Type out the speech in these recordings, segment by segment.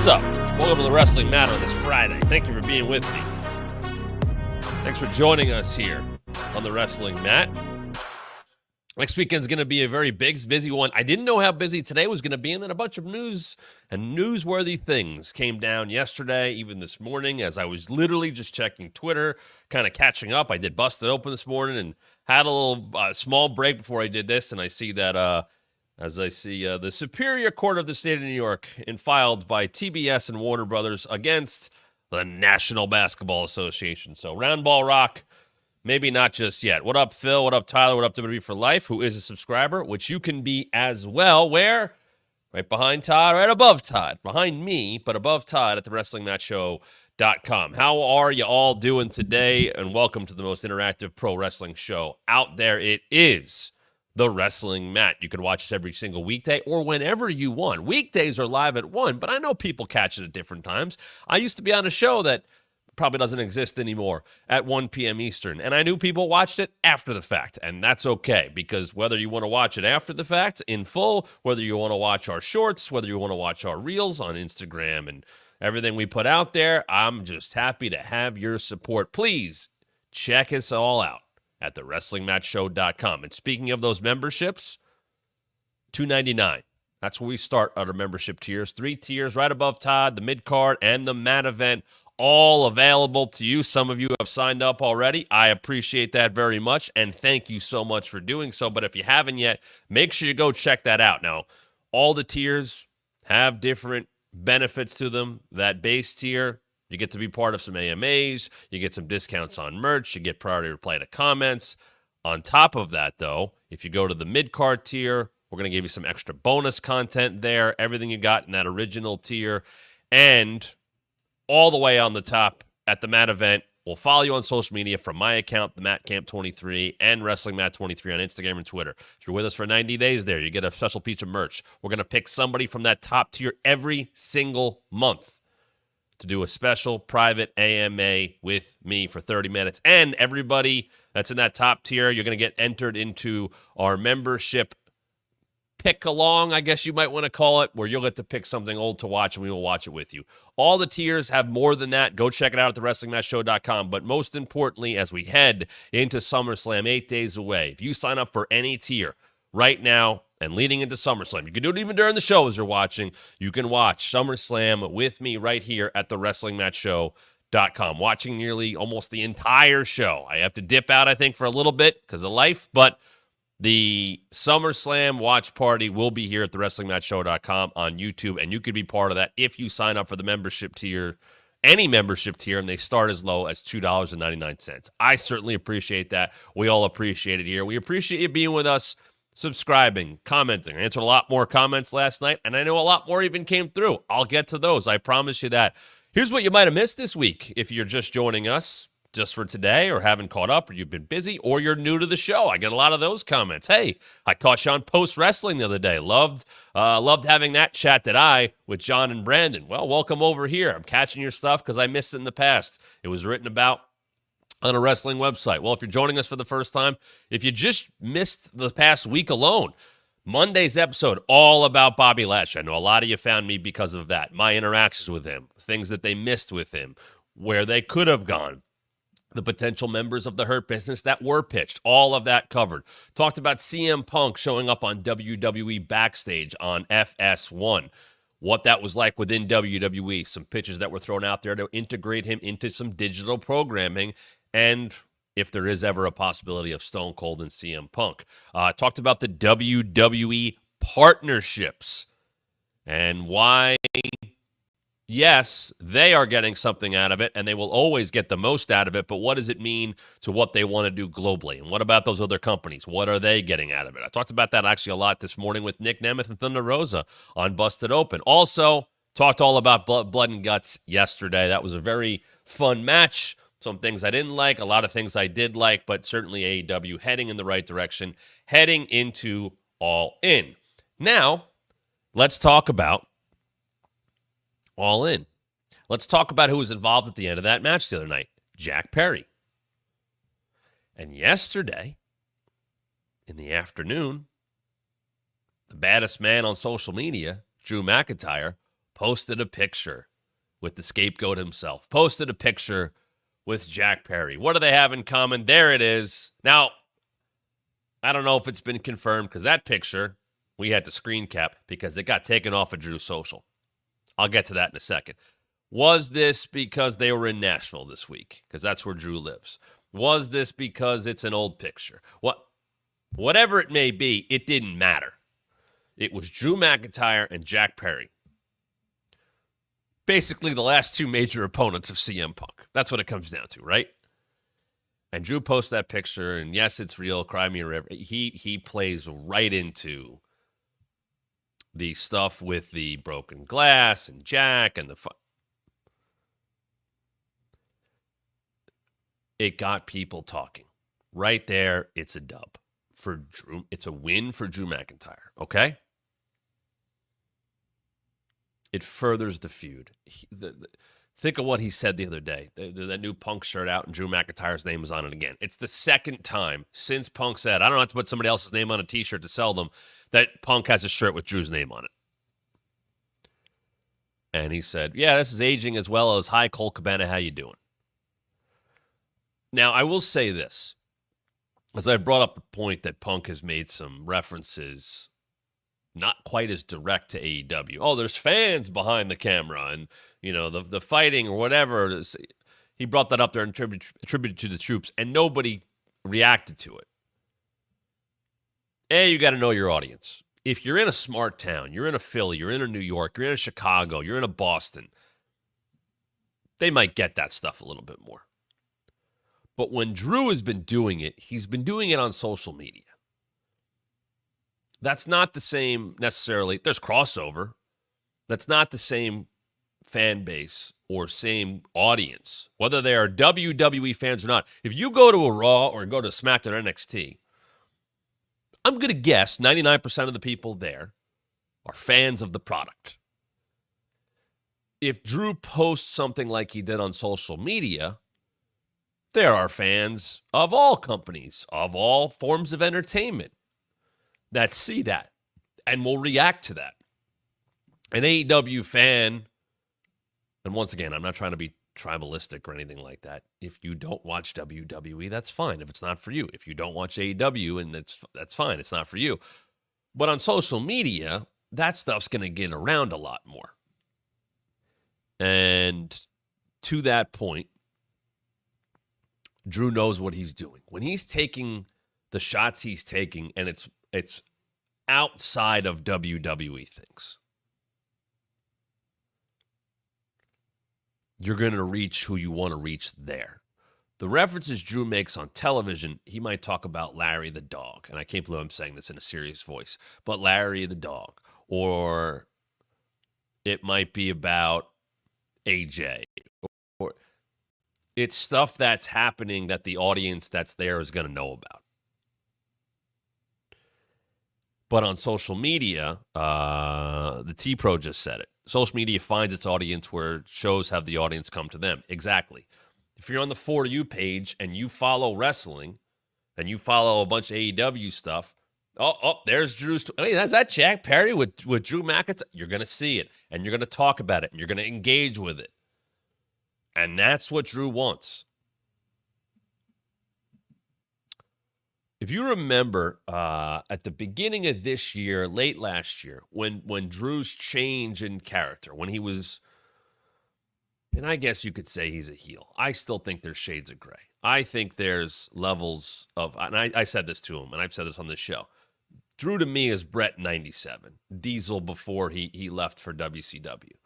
What's up? Welcome to the Wrestling Mat on this Friday. Thank you for being with me. Thanks for joining us here on the Wrestling Mat. Next weekend's going to be a very big, busy one. I didn't know how busy today was going to be, and then a bunch of news and newsworthy things came down yesterday, even this morning, as I was literally just checking Twitter, kind of catching up. I did Busted Open this morning and had a little small break before I did this, and I see that the Superior Court of the State of New York filed by TBS and Warner Brothers against the National Basketball Association. So Roundball Rock, maybe not just yet. What up, Phil? What up, Tyler? What up, WWE for Life, who is a subscriber, which you can be as well. Where? Right behind Todd, right above Todd. Behind me, but above Todd at the WrestlingMatShow.com. How are you all doing today? And welcome to the most interactive pro wrestling show out there. It is the Wrestling Mat. You can watch us every single weekday or whenever you want. Weekdays are live at 1, but I know people catch it at different times. I used to be on a show that probably doesn't exist anymore at 1 p.m. Eastern, and I knew people watched it after the fact, and that's okay, because whether you want to watch it after the fact in full, whether you want to watch our shorts, whether you want to watch our reels on Instagram and everything we put out there, I'm just happy to have your support. Please check us all out at thewrestlingmatshow.com. And speaking of those memberships, $2.99. That's where we start at our membership tiers. 3 tiers right above Todd, the mid-card, and the Mat event, all available to you. Some of you have signed up already. I appreciate that very much, and thank you so much for doing so. But if you haven't yet, make sure you go check that out. Now, all the tiers have different benefits to them. That base tier, you get to be part of some AMAs. You get some discounts on merch. You get priority reply to comments. On top of that, though, if you go to the mid-card tier, we're going to give you some extra bonus content there, everything you got in that original tier. And all the way on the top at the Mat event, we'll follow you on social media from my account, the MattCamp23, and Wrestling Mat 23 on Instagram and Twitter. If you're with us for 90 days there, you get a special piece of merch. We're going to pick somebody from that top tier every single month to do a special private AMA with me for 30 minutes. And everybody that's in that top tier, you're going to get entered into our membership pick along, I guess you might want to call it, where you'll get to pick something old to watch and we will watch it with you. All the tiers have more than that. Go check it out at thewrestlingmatshow.com. But most importantly, as we head into SummerSlam 8 days away, if you sign up for any tier right now and leading into SummerSlam, you can do it even during the show as you're watching. You can watch SummerSlam with me right here at thewrestlingmatshow.com, watching nearly almost the entire show. I have to dip out, I think, for a little bit because of life, but the SummerSlam watch party will be here at thewrestlingmatshow.com on YouTube, and you could be part of that if you sign up for the membership tier, any membership tier, and they start as low as $2.99. I certainly appreciate that. We all appreciate it here. We appreciate you being with us, subscribing, commenting. I answered a lot more comments last night, and I know a lot more even came through. I'll get to those. I promise you that. Here's what you might have missed this week if you're just joining us just for today, or haven't caught up, or you've been busy, or you're new to the show. I get a lot of those comments. Hey, I caught you on Post Wrestling the other day. Loved having that chat with John and Brandon. Well, welcome over here. I'm catching your stuff because I missed it in the past. It was written about on a wrestling website. Well, if you're joining us for the first time, if you just missed the past week alone, Monday's episode, all about Bobby Lashley. I know a lot of you found me because of that. My interactions with him, things that they missed with him, where they could have gone, the potential members of the Hurt Business that were pitched, all of that covered. Talked about CM Punk showing up on WWE Backstage on FS1, what that was like within WWE, some pitches that were thrown out there to integrate him into some digital programming, and if there is ever a possibility of Stone Cold and CM Punk. Talked about the WWE partnerships and why, yes, they are getting something out of it, and they will always get the most out of it, but what does it mean to what they want to do globally? And what about those other companies? What are they getting out of it? I talked about that actually a lot this morning with Nick Nemeth and Thunder Rosa on Busted Open. Also, talked all about blood and guts yesterday. That was a very fun match. Some things I didn't like, a lot of things I did like, but certainly AEW heading in the right direction, heading into All In. Now, let's talk about All In. Let's talk about who was involved at the end of that match the other night. Jack Perry. And yesterday, in the afternoon, the baddest man on social media, Drew McIntyre, posted a picture with the scapegoat himself, posted a picture with Jack Perry. What do they have in common? There it is. Now, I don't know if it's been confirmed because that picture we had to screen cap because it got taken off of Drew's social. I'll get to that in a second. Was this because they were in Nashville this week? Because that's where Drew lives. Was this because it's an old picture? Whatever it may be, it didn't matter. It was Drew McIntyre and Jack Perry. Basically the last two major opponents of CM Punk. That's what it comes down to, right? And Drew posts that picture, and yes, it's real, cry me a river. He plays right into the stuff with the broken glass and Jack and it got people talking. Right there, it's a dub for Drew. It's a win for Drew McIntyre, okay? It furthers the feud. Think of what he said the other day. That new Punk shirt out and Drew McIntyre's name is on it again. It's the second time since Punk said, I don't have to put somebody else's name on a T-shirt to sell them, that Punk has a shirt with Drew's name on it. And he said, yeah, this is aging as well as, hi, Cole Cabana, how you doing? Now, I will say this, as I brought up the point that Punk has made some references not quite as direct to AEW. Oh, there's fans behind the camera and, you know, the fighting or whatever. He brought that up there and attributed to the troops, and nobody reacted to it. You got to know your audience. If you're in a smart town, you're in a Philly, you're in a New York, you're in a Chicago, you're in a Boston, they might get that stuff a little bit more. But when Drew has been doing it, he's been doing it on social media. That's not the same necessarily. There's crossover. That's not the same fan base or same audience, whether they are WWE fans or not. If you go to a Raw or go to SmackDown or NXT, I'm going to guess 99% of the people there are fans of the product. If Drew posts something like he did on social media, there are fans of all companies, of all forms of entertainment, that see that and will react to that. An AEW fan, and once again, I'm not trying to be tribalistic or anything like that. If you don't watch WWE, that's fine. If it's not for you. If you don't watch AEW, and that's fine. It's not for you. But on social media, that stuff's going to get around a lot more. And to that point, Drew knows what he's doing. When he's taking the shots he's taking, and it's outside of WWE things, you're going to reach who you want to reach there. The references Drew makes on television, he might talk about Larry the dog, and I can't believe I'm saying this in a serious voice, but Larry the dog, or it might be about AJ, or it's stuff that's happening that the audience that's there is going to know about. But on social media, the T-Pro just said it. Social media finds its audience where shows have the audience come to them. Exactly. If you're on the For You page and you follow wrestling and you follow a bunch of AEW stuff, there's Drew's. Hey, is that Jack Perry with Drew McIntyre? You're going to see it, and you're going to talk about it, and you're going to engage with it. And that's what Drew wants. If you remember at the beginning of this year, late last year, when Drew's change in character, when he was, and I guess you could say he's a heel. I still think there's shades of gray. I think there's levels of, and I said this to him, and I've said this on this show. Drew to me is Brett 97, Diesel before he left for WCW.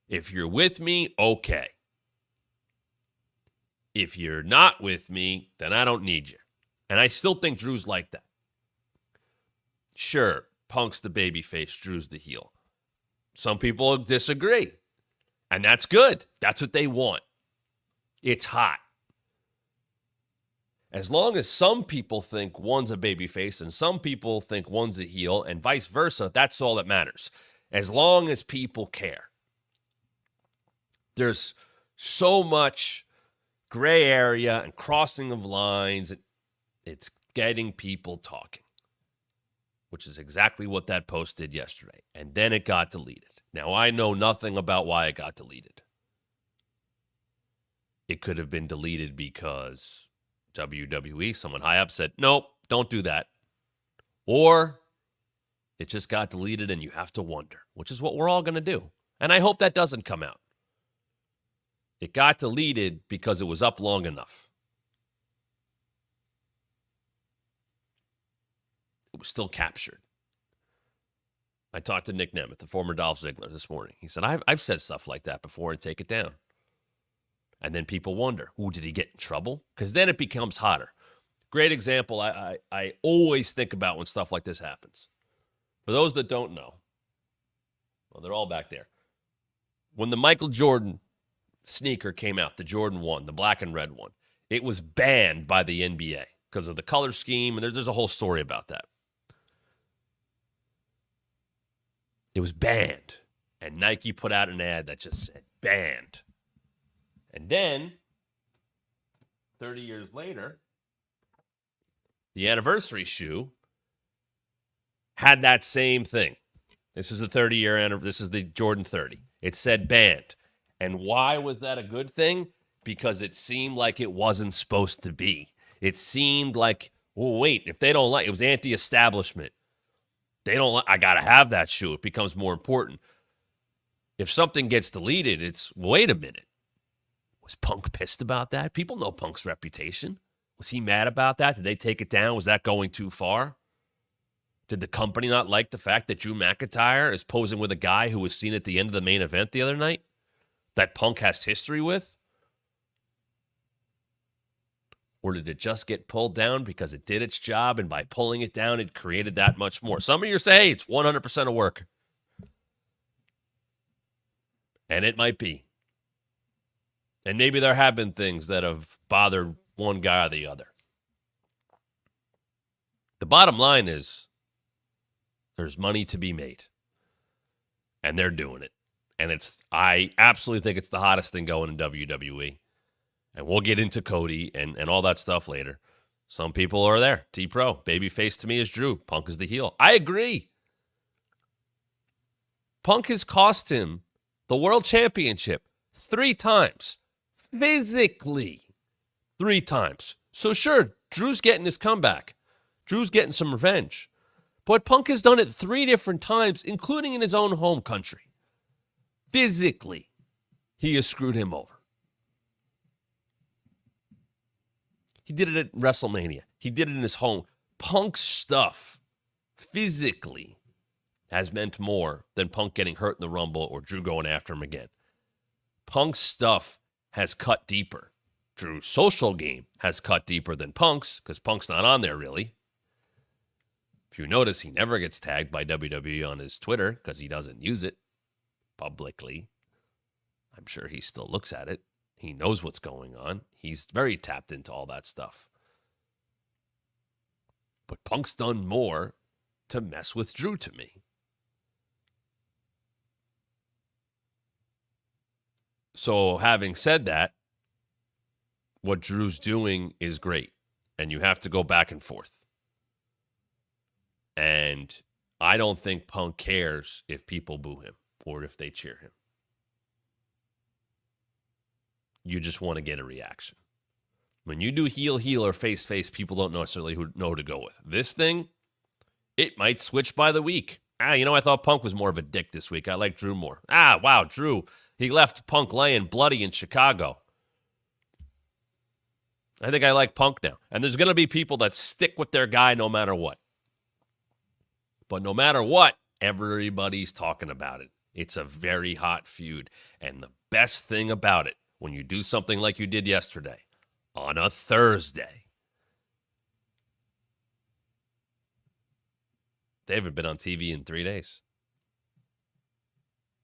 If you're with me, okay. If you're not with me, then I don't need you. And I still think Drew's like that. Sure, Punk's the babyface, Drew's the heel. Some people disagree. And that's good. That's what they want. It's hot. As long as some people think one's a babyface and some people think one's a heel and vice versa, that's all that matters. As long as people care. There's so much gray area and crossing of lines. It's getting people talking, which is exactly what that post did yesterday. And then it got deleted. Now, I know nothing about why it got deleted. It could have been deleted because WWE, someone high up, said, nope, don't do that. Or it just got deleted and you have to wonder, which is what we're all going to do. And I hope that doesn't come out. It got deleted because it was up long enough. It was still captured. I talked to Nick Nemeth, the former Dolph Ziggler, this morning. He said, I've said stuff like that before and take it down. And then people wonder, did he get in trouble? Because then it becomes hotter. Great example I always think about when stuff like this happens. For those that don't know, well, they're all back there. When the Michael Jordan sneaker came out, the Jordan 1, the black and red one, it was banned by the NBA because of the color scheme, and there's a whole story about that. It was banned, and Nike put out an ad that just said banned. And then, 30 years later, the anniversary shoe had that same thing. This is the 30-year anniversary. This is the Jordan 30. It said banned. And why was that a good thing? Because it seemed like it wasn't supposed to be. It seemed like, wait, if they don't like it, was anti-establishment. They don't like, I got to have that shoe. It becomes more important. If something gets deleted, it's, wait a minute. Was Punk pissed about that? People know Punk's reputation. Was he mad about that? Did they take it down? Was that going too far? Did the company not like the fact that Drew McIntyre is posing with a guy who was seen at the end of the main event the other night? That Punk has history with? Or did it just get pulled down because it did its job, and by pulling it down, it created that much more? Some of you say, hey, it's 100% of work. And it might be. And maybe there have been things that have bothered one guy or the other. The bottom line is there's money to be made. And they're doing it. And I absolutely think it's the hottest thing going in WWE. And we'll get into Cody and all that stuff later. Some people are there. T-Pro. Babyface to me is Drew. Punk is the heel. I agree. Punk has cost him the world championship 3 times. Physically. 3 times. So sure, Drew's getting his comeback. Drew's getting some revenge. But Punk has done it 3 different times, including in his own home country. Physically, he has screwed him over. He did it at WrestleMania. He did it in his home. Punk's stuff, physically, has meant more than Punk getting hurt in the Rumble or Drew going after him again. Punk's stuff has cut deeper. Drew's social game has cut deeper than Punk's, because Punk's not on there, really. If you notice, he never gets tagged by WWE on his Twitter, because he doesn't use it publicly. I'm sure he still looks at it. He knows what's going on. He's very tapped into all that stuff. But Punk's done more to mess with Drew to me. So having said that, what Drew's doing is great. And you have to go back and forth. And I don't think Punk cares if people boo him or if they cheer him. You just want to get a reaction. When you do heel or face, people don't necessarily know who to go with. This thing, it might switch by the week. I thought Punk was more of a dick this week. I like Drew more. Wow, Drew. He left Punk laying bloody in Chicago. I think I like Punk now. And there's going to be people that stick with their guy no matter what. But no matter what, everybody's talking about it. It's a very hot feud. And the best thing about it, when you do something like you did yesterday, on a Thursday, they haven't been on TV in 3 days.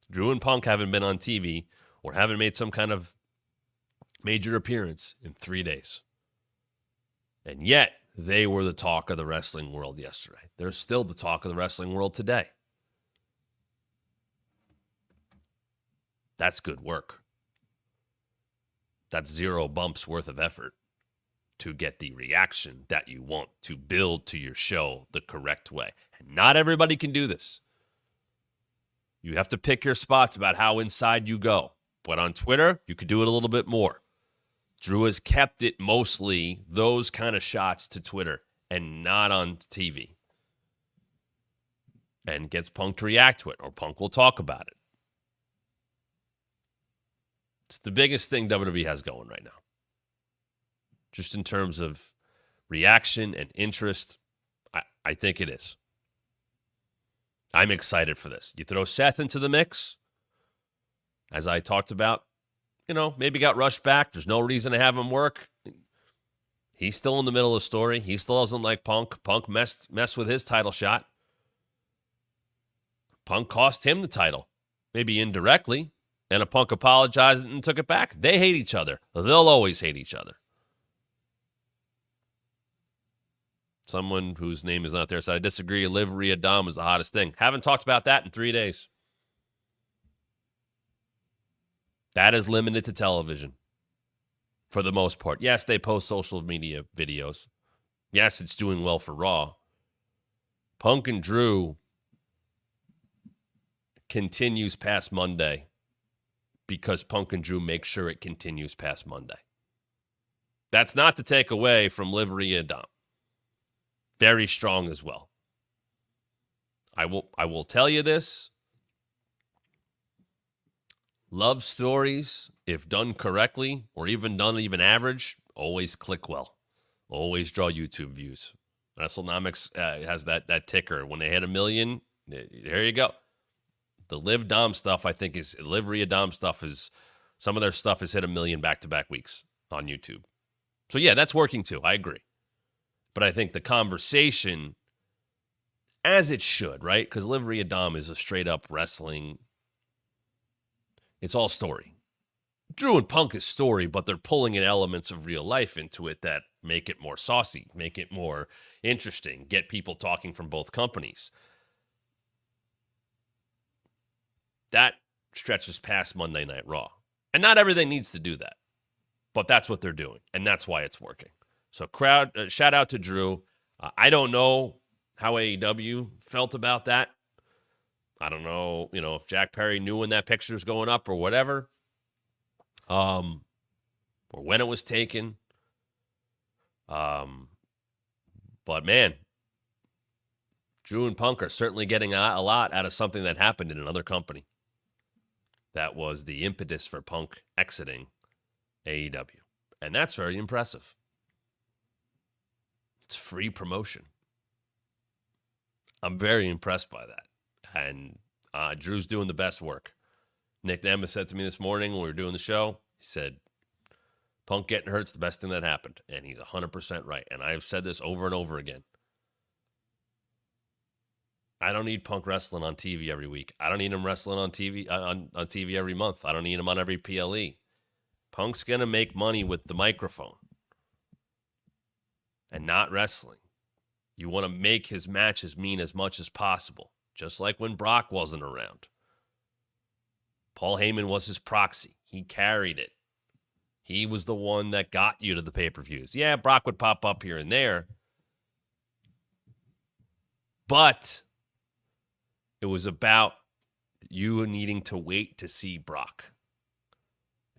Drew and Punk haven't been on TV or haven't made some kind of major appearance in 3 days. And yet, they were the talk of the wrestling world yesterday. They're still the talk of the wrestling world today. That's good work. That's 0 bumps worth of effort to get the reaction that you want, to build to your show the correct way. And not everybody can do this. You have to pick your spots about how inside you go. But on Twitter, you could do it a little bit more. Drew has kept it mostly those kind of shots to Twitter and not on TV. And gets Punk to react to it, or Punk will talk about it. It's the biggest thing WWE has going right now. Just in terms of reaction and interest, I think it is. I'm excited for this. You throw Seth into the mix, as I talked about, maybe got rushed back. There's no reason to have him work. He's still in the middle of the story. He still doesn't like Punk. Punk messed with his title shot. Punk cost him the title, maybe indirectly, and a Punk apologized and took it back. They hate each other. They'll always hate each other. Someone whose name is not there said, I disagree. Liv Rhea Dom is the hottest thing. Haven't talked about that in 3 days. That is limited to television for the most part. Yes, they post social media videos. Yes, it's doing well for Raw. Punk and Drew continues past Monday because Punk and Drew make sure it continues past Monday. That's not to take away from Liv Rhea Dom. Very strong as well. I will tell you this. Love stories, if done correctly or even done even average, always click well. Always draw YouTube views. WrestleNomics has that ticker. When they hit 1 million, there you go. The Liv Dom stuff, I think, is Liv Rhea Dom stuff is some of their stuff has hit 1 million back-to-back weeks on YouTube. So yeah, that's working too. I agree. But I think the conversation, as it should, right? Because Liv Rhea Dom is a straight-up wrestling. It's all story. Drew and Punk is story, but they're pulling in elements of real life into it that make it more saucy, make it more interesting, get people talking from both companies. That stretches past Monday Night Raw. And not everything needs to do that. But that's what they're doing, and that's why it's working. So shout out to Drew. I don't know how AEW felt about that. I don't know, if Jack Perry knew when that picture was going up or whatever. Or when it was taken. But man, Drew and Punk are certainly getting a lot out of something that happened in another company. That was the impetus for Punk exiting AEW. And that's very impressive. It's free promotion. I'm very impressed by that. And Drew's doing the best work. Nick Nemeth said to me this morning when we were doing the show, he said, Punk getting hurt's the best thing that happened. And he's 100% right. And I've said this over and over again. I don't need Punk wrestling on TV every week. I don't need him wrestling on TV on TV every month. I don't need him on every PLE. Punk's going to make money with the microphone and not wrestling. You want to make his matches mean as much as possible, just like when Brock wasn't around. Paul Heyman was his proxy. He carried it. He was the one that got you to the pay-per-views. Yeah, Brock would pop up here and there, but it was about you needing to wait to see Brock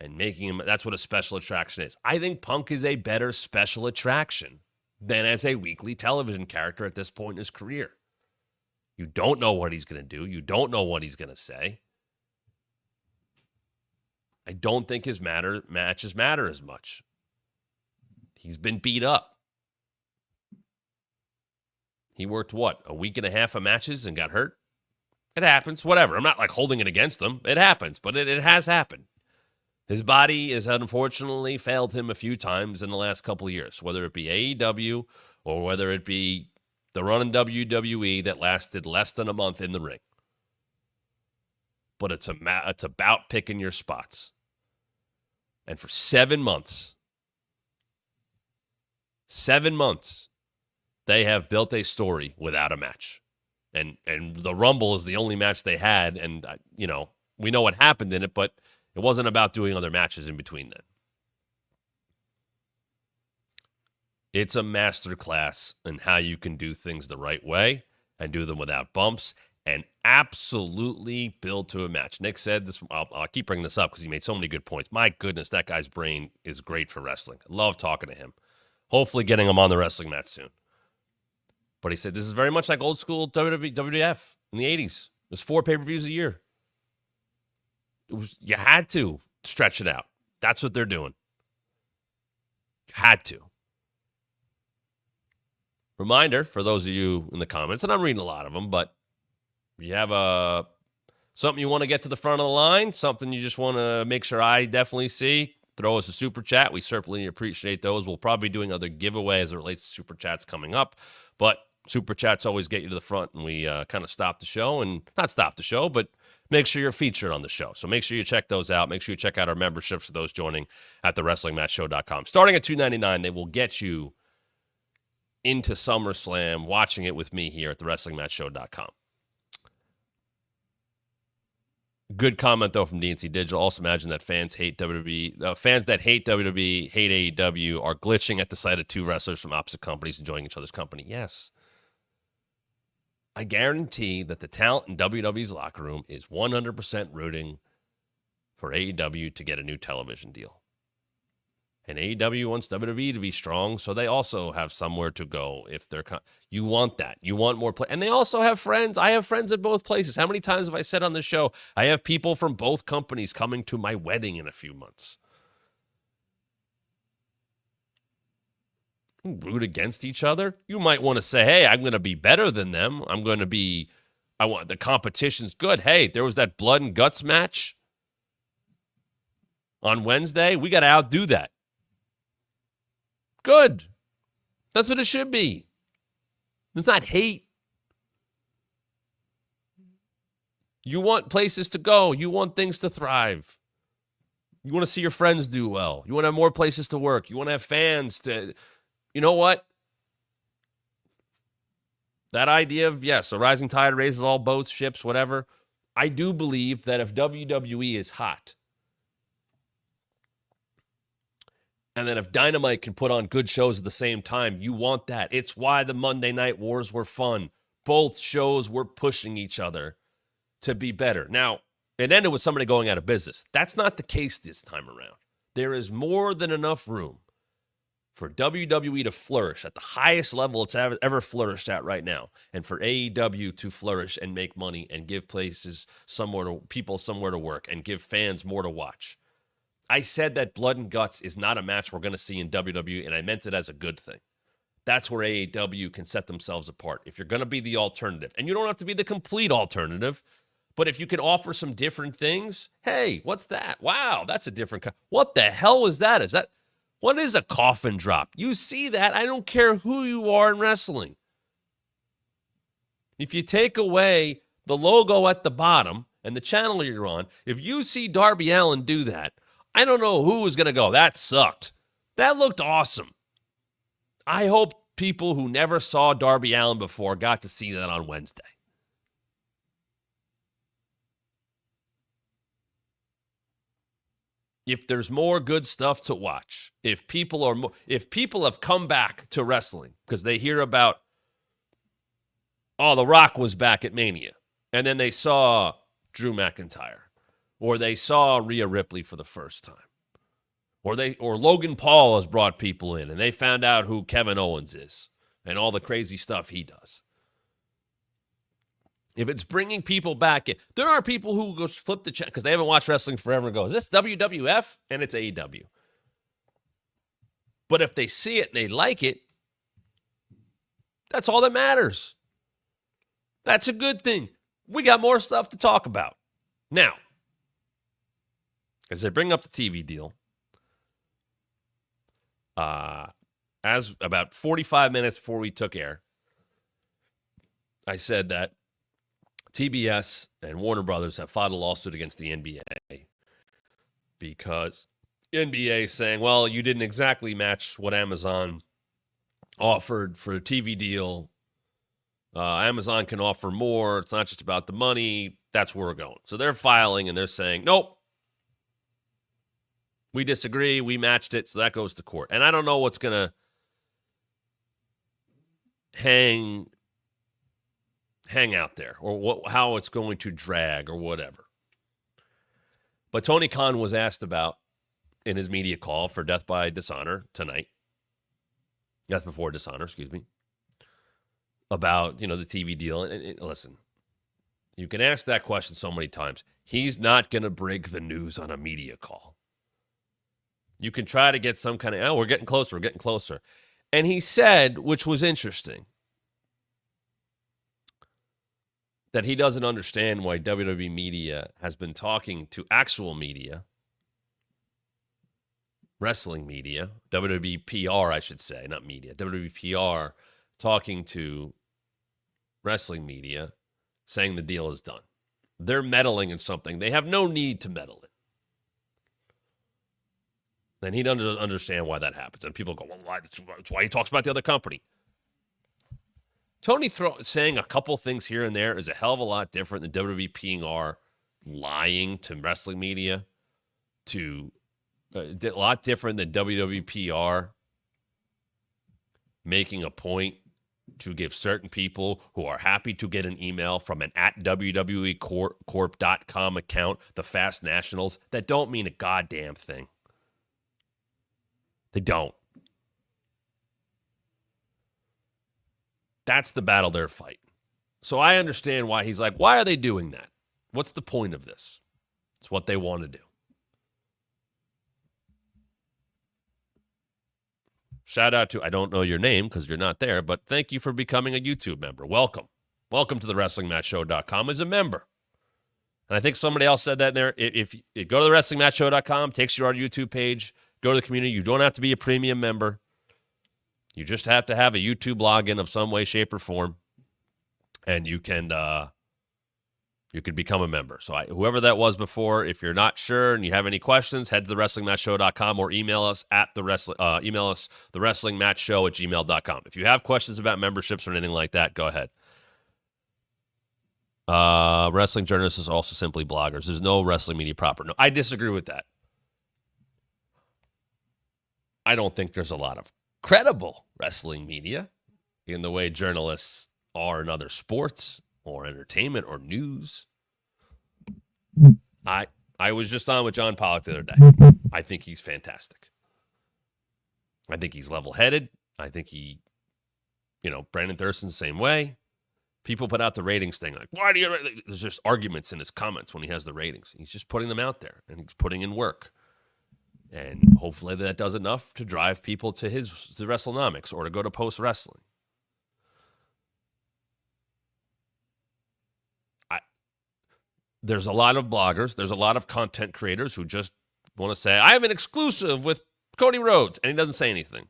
and making him, that's what a special attraction is. I think Punk is a better special attraction than as a weekly television character at this point in his career. You don't know what he's going to do. You don't know what he's going to say. I don't think his matches matter as much. He's been beat up. He worked, a week and a half of matches and got hurt? It happens, whatever. I'm not like holding it against him. It happens, but it has happened. His body has unfortunately failed him a few times in the last couple of years, whether it be AEW or whether it be the run in WWE that lasted less than a month in the ring. But it's about picking your spots. And for 7 months, they have built a story without a match. And the Rumble is the only match they had. And, we know what happened in it, but it wasn't about doing other matches in between then. It's a masterclass in how you can do things the right way and do them without bumps and absolutely build to a match. Nick said this. I'll keep bringing this up because he made so many good points. My goodness, that guy's brain is great for wrestling. I love talking to him. Hopefully getting him on the wrestling match soon. But he said this is very much like old school WWF in the 80s. There's 4 pay-per-views a year. You had to stretch it out. That's what they're doing. Had to. Reminder for those of you in the comments, and I'm reading a lot of them, but you have something you want to get to the front of the line, something you just want to make sure I definitely see, throw us a super chat. We certainly appreciate those. We'll probably be doing other giveaways as it relates to super chats coming up, but super chats always get you to the front, and we kind of stop the show, and not stop the show, but make sure you're featured on the show. So make sure you check those out. Make sure you check out our memberships for those joining at thewrestlingmatchshow.com. Starting at $2.99, they will get you into SummerSlam, watching it with me here at thewrestlingmatchshow.com. Good comment, though, from DNC Digital. Also imagine that fans hate WWE. Fans that hate WWE, hate AEW, are glitching at the sight of 2 wrestlers from opposite companies enjoying each other's company. Yes. I guarantee that the talent in WWE's locker room is 100% rooting for AEW to get a new television deal. And AEW wants WWE to be strong, so they also have somewhere to go if they're... You want that. You want more play. And they also have friends. I have friends at both places. How many times have I said on this show, I have people from both companies coming to my wedding in a few months. Root against each other. You might want to say, hey, I'm going to be better than them. I want the competition's good. Hey, there was that blood and guts match on Wednesday. We got to outdo that. Good. That's what it should be. It's not hate. You want places to go. You want things to thrive. You want to see your friends do well. You want to have more places to work. You want to have fans to... You know what? That idea of, yes, a rising tide raises all boats, ships, whatever. I do believe that if WWE is hot, and then if Dynamite can put on good shows at the same time, you want that. It's why the Monday Night Wars were fun. Both shows were pushing each other to be better. Now, it ended with somebody going out of business. That's not the case this time around. There is more than enough room for WWE to flourish at the highest level it's ever flourished at right now, and for AEW to flourish and make money and give people somewhere to work and give fans more to watch. I said that blood and guts is not a match we're going to see in WWE, and I meant it as a good thing. That's where AEW can set themselves apart. If you're going to be the alternative, and you don't have to be the complete alternative, but if you can offer some different things, hey, what's that? Wow, that's a different... What the hell is that? What is a coffin drop? You see that? I don't care who you are in wrestling. If you take away the logo at the bottom and the channel you're on, if you see Darby Allin do that, I don't know who is going to go, that sucked. That looked awesome. I hope people who never saw Darby Allin before got to see that on Wednesday. If there's more good stuff to watch, if people have come back to wrestling because they hear about, oh, The Rock was back at Mania, and then they saw Drew McIntyre, or they saw Rhea Ripley for the first time, or Logan Paul has brought people in, and they found out who Kevin Owens is and all the crazy stuff he does. If it's bringing people back in, there are people who go flip the channel because they haven't watched wrestling forever and go, is this WWF? And it's AEW. But if they see it and they like it, that's all that matters. That's a good thing. We got more stuff to talk about. Now, as they bring up the TV deal, as about 45 minutes before we took air, I said that TBS and Warner Brothers have filed a lawsuit against the NBA because NBA is saying, well, you didn't exactly match what Amazon offered for a TV deal. Amazon can offer more. It's not just about the money. That's where we're going. So they're filing and they're saying, nope, we disagree. We matched it. So that goes to court. And I don't know what's going to hang hang out there or how it's going to drag or whatever. But Tony Khan was asked about in his media call for Death by Dishonor tonight. Death Before Dishonor, excuse me. About, the TV deal. And listen, you can ask that question so many times. He's not going to break the news on a media call. You can try to get some kind of, we're getting closer. And he said, which was interesting, that he doesn't understand why WWE media has been talking to actual media, wrestling media, WWE PR, I should say, not media, WWE PR, talking to wrestling media, saying the deal is done. They're meddling in something. They have no need to meddle in. And he doesn't understand why that happens. And people go, well, why? That's why he talks about the other company. Tony saying a couple things here and there is a hell of a lot different than WWE PR lying to wrestling media, to a lot different than WWE PR making a point to give certain people who are happy to get an email from an at WWEcorp.com account, the Fast Nationals, that don't mean a goddamn thing. They don't. That's the battle they're fighting. So I understand why he's like, why are they doing that? What's the point of this? It's what they want to do. Shout out to, I don't know your name because you're not there, but thank you for becoming a YouTube member. Welcome. Welcome to the WrestlingMatchShow.com as a member. And I think somebody else said that in there. If you go to the WrestlingMatchShow.com, takes you to our YouTube page, go to the community. You don't have to be a premium member. You just have to have a YouTube login of some way, shape, or form, and you can could become a member. So whoever that was before, if you're not sure and you have any questions, head to the WrestlingMatchShow.com or email us at the WrestlingMatchShow@gmail.com. If you have questions about memberships or anything like that, go ahead. Wrestling journalists is also simply bloggers. There's no wrestling media proper. No, I disagree with that. I don't think there's a lot of credible wrestling media in the way journalists are in other sports or entertainment or news. I was just on with John Pollock the other day. I think he's fantastic. I think he's level-headed. I think Brandon Thurston's the same way. People put out the ratings thing like, why do you? There's just arguments in his comments when he has the ratings. He's just putting them out there and he's putting in work. And hopefully that does enough to drive people to WrestleNomics or to go to Post Wrestling. There's a lot of bloggers. There's a lot of content creators who just want to say, I have an exclusive with Cody Rhodes, and he doesn't say anything.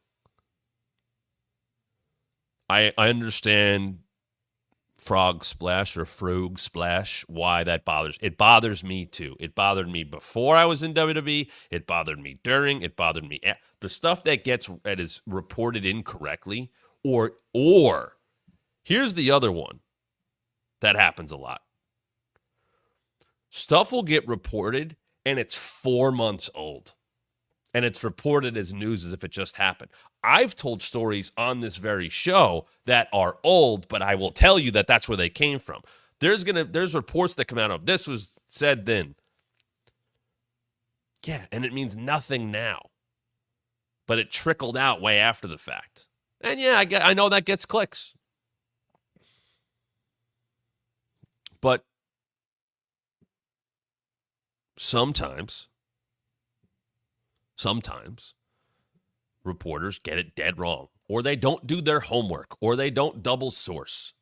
I understand frog splash or frog splash, why that bothers. It bothers me too. It bothered me before I was in WWE. It bothered me during. It bothered me. The stuff that is reported incorrectly, or here's the other one that happens a lot. Stuff will get reported and it's 4 months old. And it's reported as news as if it just happened. I've told stories on this very show that are old, but I will tell you that that's where they came from. There's reports that come out of this was said then. Yeah, and it means nothing now. But it trickled out way after the fact. And yeah, I know that gets clicks. But sometimes reporters get it dead wrong, or they don't do their homework, or they don't double source,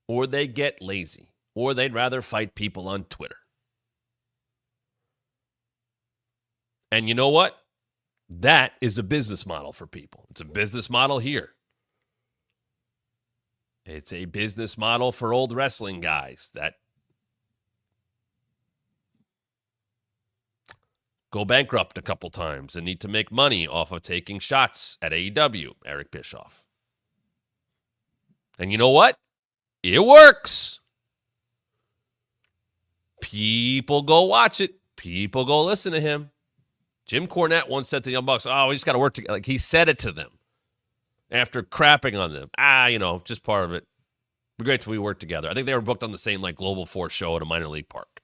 or they get lazy, or they'd rather fight people on Twitter. And you know what? That is a business model for people. It's a business model here. It's a business model for old wrestling guys that go bankrupt a couple times and need to make money off of taking shots at AEW, Eric Bischoff. And you know what? It works. People go watch it. People go listen to him. Jim Cornette once said to the Young Bucks, we just got to work together. Like, he said it to them after crapping on them. Just part of it. Be great till we work together. I think they were booked on the same like Global Force show at a minor league park.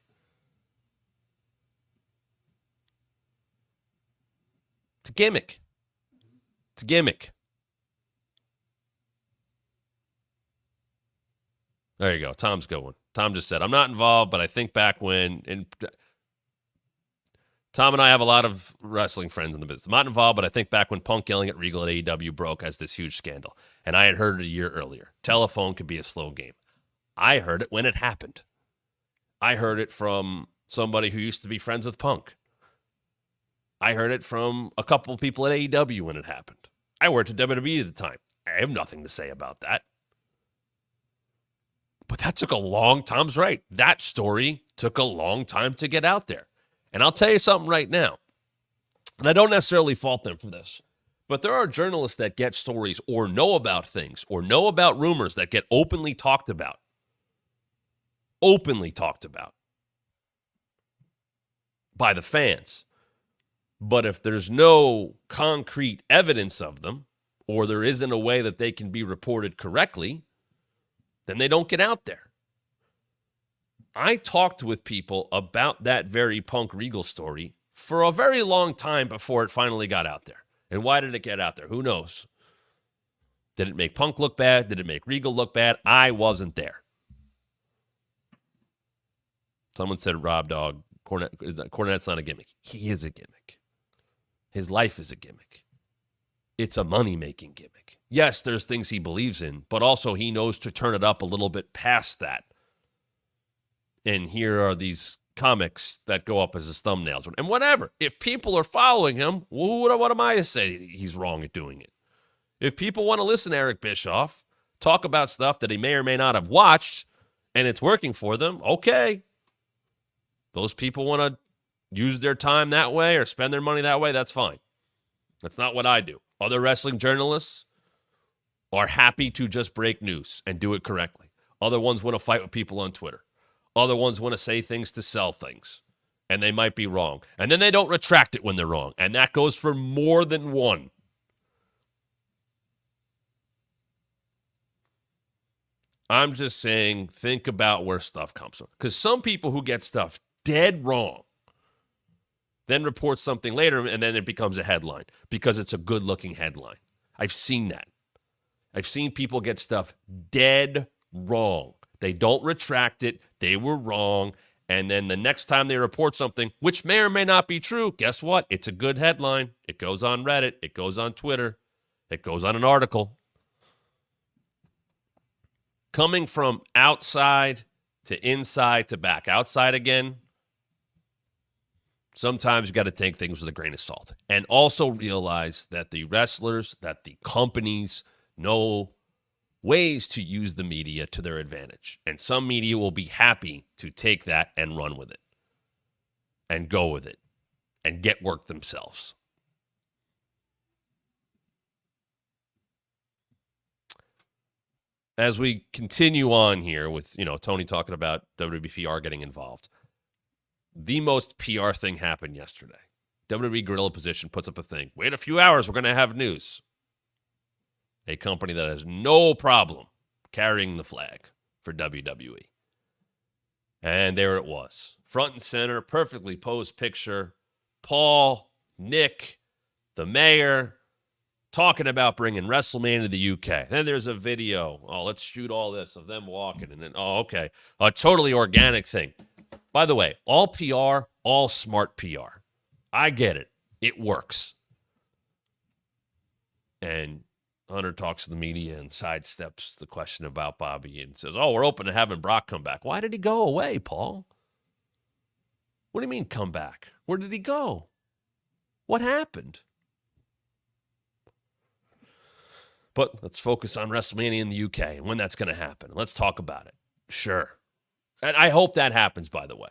It's a gimmick. It's a gimmick. There you go. Tom's going. Tom just said, I'm not involved, but I think back when, and Tom and I have a lot of wrestling friends in the business. I'm not involved, but I think back when Punk yelling at Regal at AEW broke as this huge scandal. And I had heard it a year earlier. Telephone could be a slow game. I heard it when it happened. I heard it from somebody who used to be friends with Punk. I heard it from a couple of people at AEW when it happened. I worked at WWE at the time. I have nothing to say about that. But that took a long time. Tom's right. That story took a long time to get out there. And I'll tell you something right now. And I don't necessarily fault them for this. But there are journalists that get stories or know about things or know about rumors that get openly talked about. Openly talked about by the fans. But if there's no concrete evidence of them, or there isn't a way that they can be reported correctly, then they don't get out there. I talked with people about that very Punk Regal story for a very long time before it finally got out there. And why did it get out there? Who knows? Did it make Punk look bad? Did it make Regal look bad? I wasn't there. Someone said, Rob Dog, Cornette's not a gimmick. He is a gimmick. His life is a gimmick. It's a money-making gimmick. Yes, there's things he believes in, but also he knows to turn it up a little bit past that. And here are these comics that go up as his thumbnails. And whatever. If people are following him, what am I to say he's wrong at doing it? If people want to listen to Eric Bischoff talk about stuff that he may or may not have watched, and it's working for them, okay. Those people want to use their time that way or spend their money that way, that's fine. That's not what I do. Other wrestling journalists are happy to just break news and do it correctly. Other ones want to fight with people on Twitter. Other ones want to say things to sell things, and they might be wrong. And then they don't retract it when they're wrong, and that goes for more than one. I'm just saying, think about where stuff comes from. Because some people who get stuff dead wrong then report something later, and then it becomes a headline because it's a good-looking headline. I've seen that. I've seen people get stuff dead wrong. They don't retract it. They were wrong. And then the next time they report something, which may or may not be true, guess what? It's a good headline. It goes on Reddit. It goes on Twitter. It goes on an article. Coming from outside to inside to back outside again, sometimes you got to take things with a grain of salt. And also realize that the wrestlers, that the companies know ways to use the media to their advantage. And some media will be happy to take that and run with it and go with it and get work themselves. As we continue on here with, Tony talking about WWE PR getting involved, the most PR thing happened yesterday. WWE Gorilla Position puts up a thing. Wait a few hours, we're going to have news. A company that has no problem carrying the flag for WWE. And there it was. Front and center, perfectly posed picture. Paul, Nick, the mayor, talking about bringing WrestleMania to the UK. Then there's a video. Oh, let's shoot all this of them walking. And then, okay. A totally organic thing. By the way, all PR, all smart PR. I get it. It works. And Hunter talks to the media and sidesteps the question about Bobby and says, we're open to having Brock come back. Why did he go away, Paul? What do you mean come back? Where did he go? What happened? But let's focus on WrestleMania in the UK and when that's going to happen. Let's talk about it. Sure. And I hope that happens, by the way.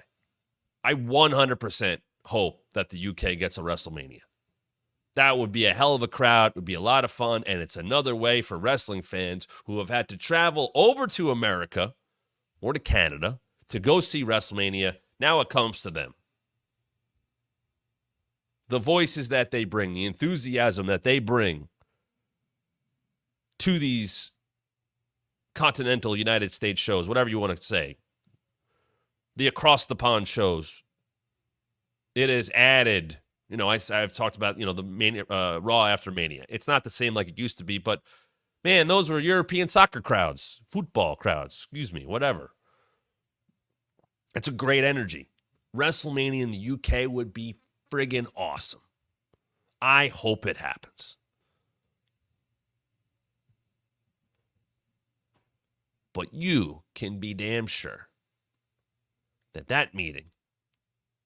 I 100% hope that the UK gets a WrestleMania. That would be a hell of a crowd. It would be a lot of fun. And it's another way for wrestling fans who have had to travel over to America or to Canada to go see WrestleMania. Now it comes to them. The voices that they bring, the enthusiasm that they bring to these continental United States shows, whatever you want to say, the across-the-pond shows, it is added. I've talked about, the Mania, Raw after Mania. It's not the same like it used to be, but, man, those were European soccer crowds, football crowds, whatever. It's a great energy. WrestleMania in the UK would be friggin' awesome. I hope it happens. But you can be damn sure that meeting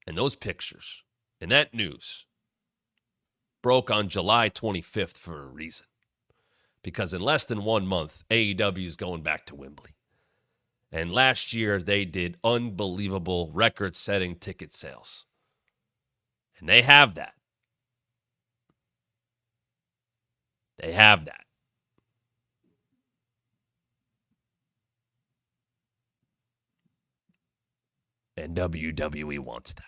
and those pictures and that news broke on July 25th for a reason. Because in less than 1 month, AEW is going back to Wembley. And last year, they did unbelievable record-setting ticket sales. And they have that. They have that. And WWE wants that.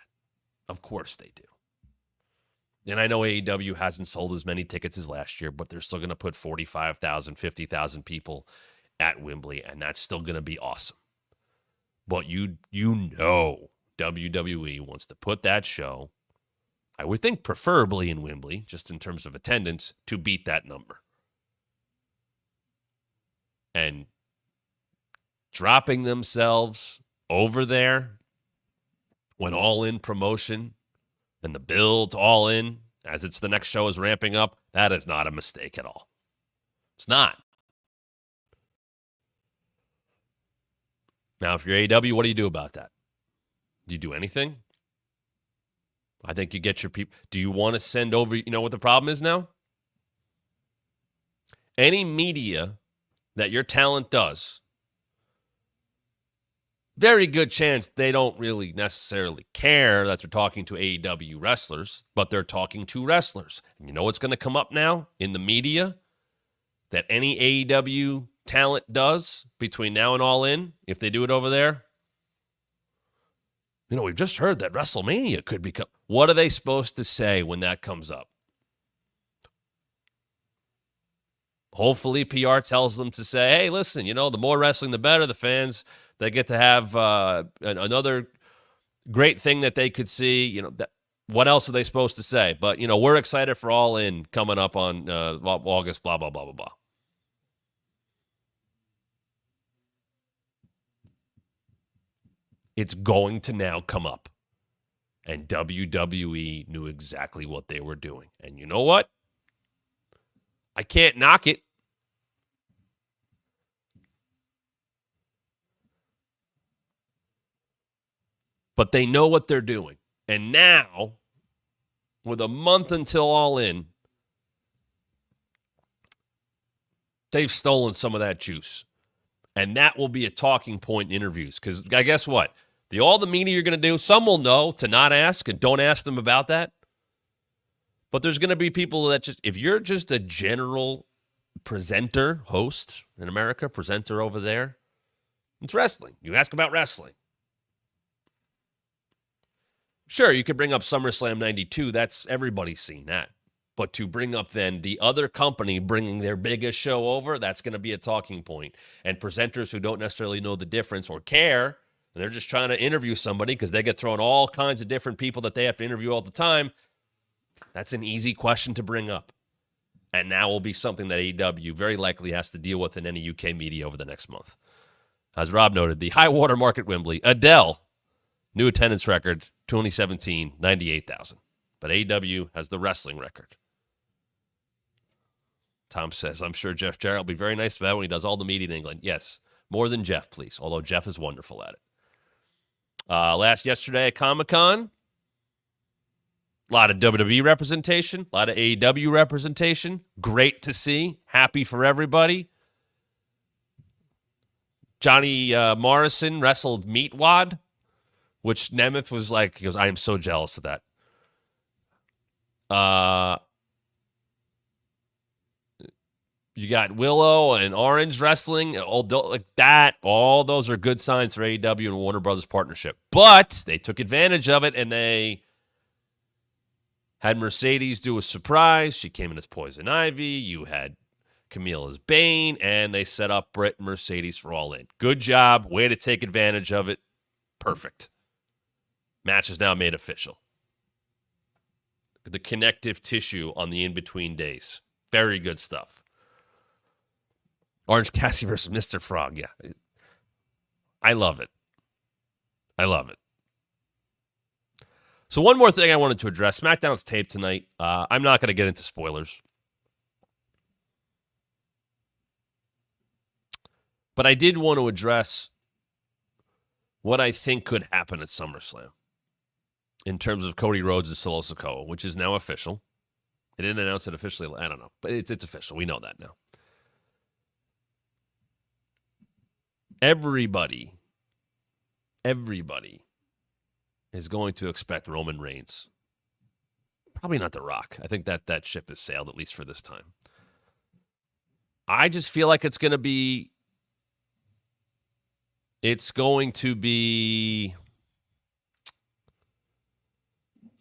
Of course they do. And I know AEW hasn't sold as many tickets as last year, but they're still going to put 45,000, 50,000 people at Wembley, and that's still going to be awesome. But you know WWE wants to put that show, I would think preferably in Wembley, just in terms of attendance, to beat that number. And dropping themselves over there when All In promotion and the build All In, as it's the next show is ramping up, that is not a mistake at all. It's not. Now, if you're AEW, what do you do about that? Do you do anything? I think you get your people. Do you want to send over, you know what the problem is now? Any media that your talent does, very good chance they don't really necessarily care that they're talking to AEW wrestlers, but they're talking to wrestlers. And you know what's going to come up now in the media that any AEW talent does between now and All In, if they do it over there? We've just heard that WrestleMania could become. What are they supposed to say when that comes up? Hopefully PR tells them to say, hey, listen, the more wrestling, the better. The fans, they get to have another great thing that they could see. What else are they supposed to say? But, we're excited for All In coming up on August, blah, blah, blah, blah, blah. It's going to now come up. And WWE knew exactly what they were doing. And you know what? I can't knock it. But they know what they're doing. And now, with a month until All In, they've stolen some of that juice. And that will be a talking point in interviews. Because guess what? All the media you're going to do, some will know to not ask and don't ask them about that. But there's going to be people that if you're just a general presenter, host in America, presenter over there, it's wrestling. You ask about wrestling. Sure, you could bring up SummerSlam 92. That's everybody's seen that. But to bring up then the other company bringing their biggest show over, that's going to be a talking point. And presenters who don't necessarily know the difference or care, and they're just trying to interview somebody because they get thrown all kinds of different people that they have to interview all the time, that's an easy question to bring up. And now will be something that AEW very likely has to deal with in any UK media over the next month. As Rob noted, the high water mark at Wembley, Adele, new attendance record, 2017, 98,000. But AEW has the wrestling record. Tom says, I'm sure Jeff Jarrett will be very nice about it when he does all the media in England. Yes, more than Jeff, please, although Jeff is wonderful at it. Yesterday at Comic-Con, a lot of WWE representation, a lot of AEW representation. Great to see. Happy for everybody. Johnny Morrison wrestled Meatwad, which Nemeth was like, he goes, I am so jealous of that. You got Willow and Orange wrestling, all like that. All those are good signs for AEW and Warner Brothers partnership. But they took advantage of it, and they had Mercedes do a surprise. She came in as Poison Ivy. You had Camilla's bane, and they set up Britt and Mercedes for All In. Good job. Way to take advantage of it. Perfect. Match is now made official. The connective tissue on the in-between days. Very good stuff. Orange Cassidy versus Mr. Frog. Yeah. I love it. I love it. So one more thing I wanted to address. SmackDown's taped tonight. I'm not going to get into spoilers. But I did want to address what I think could happen at SummerSlam in terms of Cody Rhodes and Solo Sikoa, which is now official. They didn't announce it officially. I don't know. But it's official. We know that now. Everybody is going to expect Roman Reigns. Probably not The Rock. I think that ship has sailed, at least for this time. I just feel like it's going to be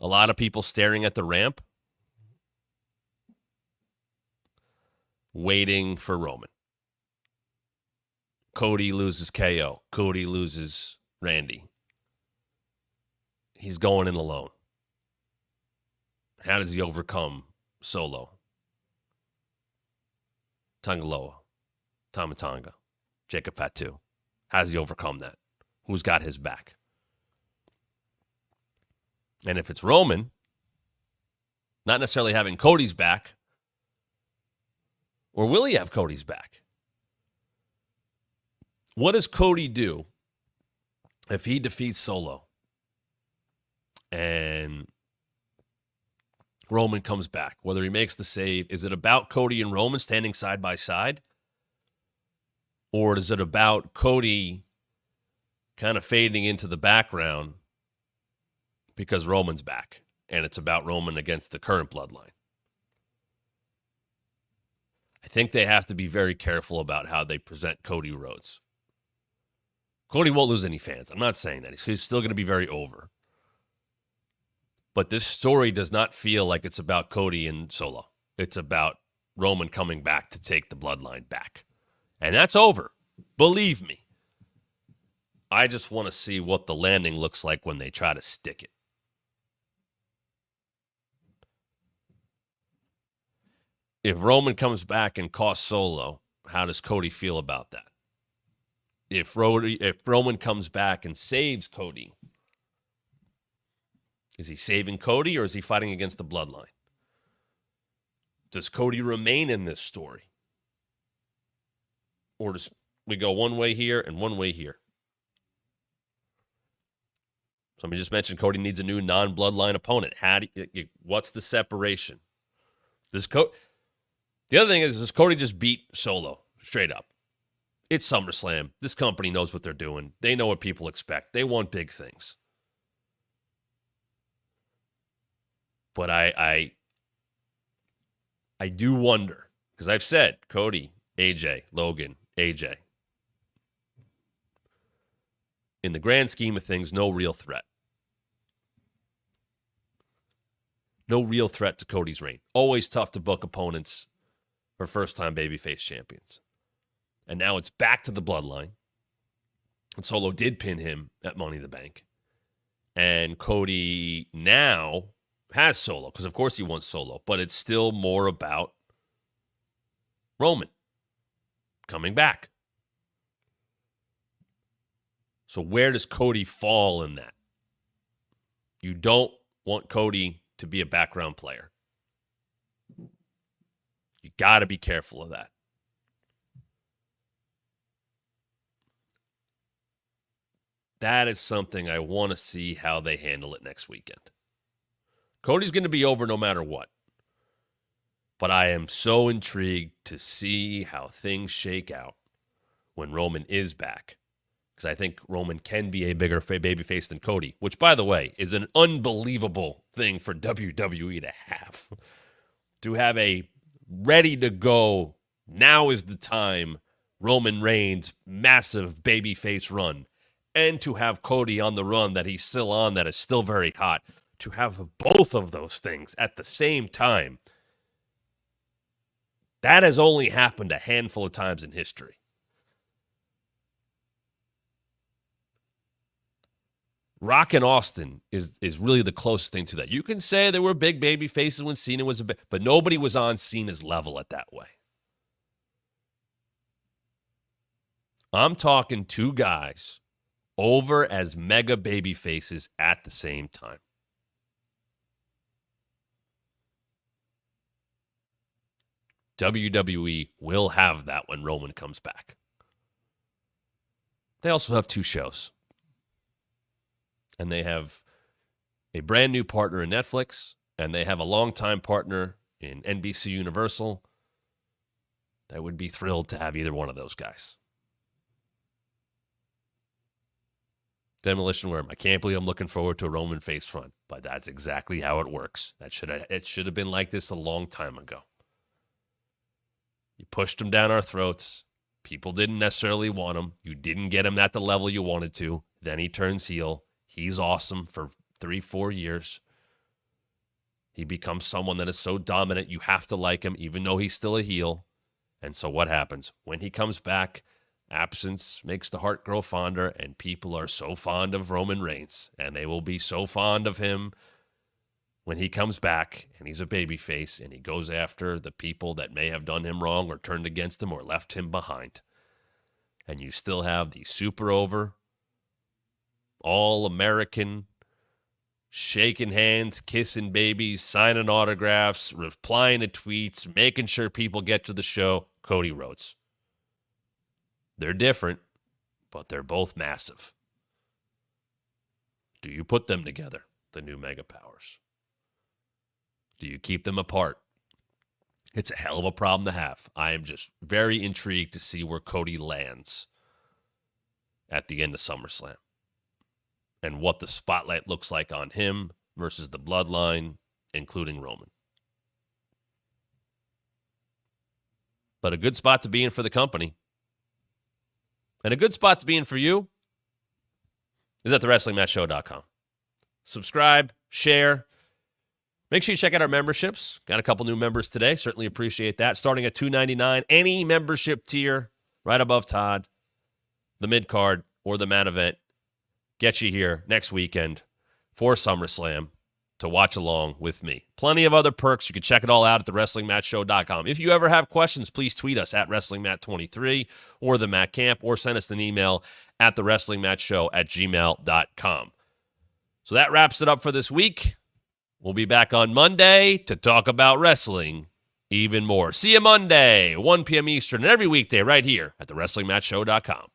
a lot of people staring at the ramp, waiting for Roman. Cody loses KO. Cody loses Randy. He's going in alone. How does he overcome Solo? Tangaloa, Tamatanga, Jacob Fatu. How does he overcome that? Who's got his back? And if it's Roman, not necessarily having Cody's back, or will he have Cody's back? What does Cody do if he defeats Solo and Roman comes back? Whether he makes the save, is it about Cody and Roman standing side by side? Or is it about Cody kind of fading into the background because Roman's back and it's about Roman against the current bloodline? I think they have to be very careful about how they present Cody Rhodes. Cody won't lose any fans. I'm not saying that. He's still going to be very over. But this story does not feel like it's about Cody and Solo. It's about Roman coming back to take the bloodline back. And that's over. Believe me. I just want to see what the landing looks like when they try to stick it. If Roman comes back and costs Solo, how does Cody feel about that? If Roman comes back and saves Cody, is he saving Cody or is he fighting against the bloodline? Does Cody remain in this story? Or does we go one way here and one way here? Somebody just mentioned Cody needs a new non-bloodline opponent. What's the separation? The other thing is, does Cody just beat Solo straight up? It's SummerSlam. This company knows what they're doing. They know what people expect. They want big things. But I do wonder, because I've said Cody, AJ, Logan, AJ. In the grand scheme of things, no real threat. No real threat to Cody's reign. Always tough to book opponents for first-time babyface champions. And now it's back to the bloodline. And Solo did pin him at Money in the Bank. And Cody now has Solo, because of course he wants Solo, but it's still more about Roman coming back. So where does Cody fall in that? You don't want Cody to be a background player. You got to be careful of that. That is something I want to see how they handle it next weekend. Cody's going to be over no matter what. But I am so intrigued to see how things shake out when Roman is back. Because I think Roman can be a bigger babyface than Cody, which, by the way, is an unbelievable thing for WWE to have. To have a ready-to-go, now is the time, Roman Reigns massive babyface run. And to have Cody on the run that he's still on that is still very hot. To have both of those things at the same time That has only happened a handful of times in history. Rock and Austin is really the closest thing to that. You can say there were big baby faces when Cena was but nobody was on Cena's level at that way. I'm talking two guys over as mega baby faces at the same time. WWE will have that when Roman comes back. They also have two shows. And they have a brand new partner in Netflix, and they have a longtime partner in NBC Universal. I would be thrilled to have either one of those guys. Demolition Worm, I can't believe I'm looking forward to a Roman face front, but that's exactly how it works. It should have been like this a long time ago. You pushed him down our throats. People didn't necessarily want him. You didn't get him at the level you wanted to. Then he turns heel. He's awesome for 3-4 years. He becomes someone that is so dominant, you have to like him, even though he's still a heel. And so what happens? When he comes back, absence makes the heart grow fonder, and people are so fond of Roman Reigns, and they will be so fond of him when he comes back, and he's a babyface, and he goes after the people that may have done him wrong or turned against him or left him behind. And you still have the super over, all-American, shaking hands, kissing babies, signing autographs, replying to tweets, making sure people get to the show, Cody Rhodes. They're different, but they're both massive. Do you put them together, the new mega powers? Do you keep them apart? It's a hell of a problem to have. I am just very intrigued to see where Cody lands at the end of SummerSlam and what the spotlight looks like on him versus the bloodline, including Roman. But a good spot to be in for the company, and a good spot to be in for you, is at thewrestlingmatchshow.com. Subscribe, share. Make sure you check out our memberships. Got a couple new members today. Certainly appreciate that. Starting at $2.99, any membership tier right above Todd, the mid-card, or the main event, get you here next weekend for SummerSlam to watch along with me. Plenty of other perks. You can check it all out at thewrestlingmatchshow.com. If you ever have questions, please tweet us at WrestlingMatt23 or the Matt Camp, or send us an email at thewrestlingmatchshow@gmail.com. So that wraps it up for this week. We'll be back on Monday to talk about wrestling even more. See you Monday, 1 p.m. Eastern, and every weekday right here at thewrestlingmatchshow.com.